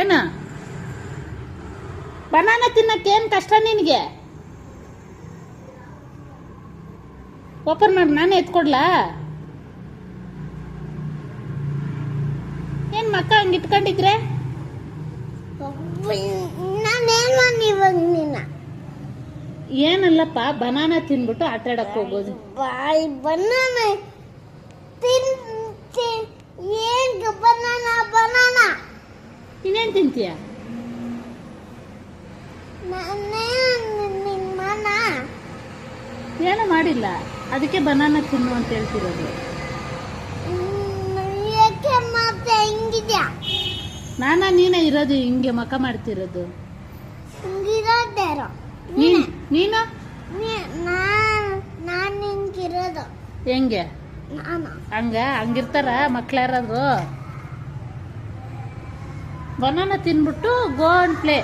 ಏನು ಬನಾನಾ ತಿನ್ನಕ್ಕೇನು ಕಷ್ಟ ನಿನಗೆ? ಓಪನ್ ಮಾಡಿ ನಾನೇ ಎತ್ಕೊಡ್ಲಾ? ಏನು ಮಕ್ಕ ಹಂಗೆ ಇಟ್ಕೊಂಡಿದ್ರೆ? ಏನಲ್ಲಪ್ಪ, ಬನಾನಾ ತಿನ್ಬಿಟ್ಟು ಆಟ ಆಡಕ್ಕೆ ಹೋಗೋದು. ಬನಾನಾ ಬನಾನಾ ಇನ್ನೇನು ತಿಂತೀಯ? ಏನೂ ಮಾಡಿಲ್ಲ, ಅದಕ್ಕೆ ಬನಾನಾ ತಿನ್ನು ಅಂತ ಹೇಳ್ತಿರೋದು. ಮತ್ತೆ ಹಿಂಗಿದ್ಯಾ? ನೀನೇ ಇರೋದು ಹಿಂಗೆ ಮಕ ಮಾಡ್ತಿರೋದು. ನೀನು ನಾನು ಹಿಂಗಿರೋದು ಹೆಂಗೆ? ನಾನು ಹಂಗಿರ್ತಾರ ಮಕ್ಳ್ಯಾರಾದ್ರು? ಬನಾನಾ ತಿನ್ಬಿಟ್ಟು ಗೋ ಅಂಡ್ ಪ್ಲೇ.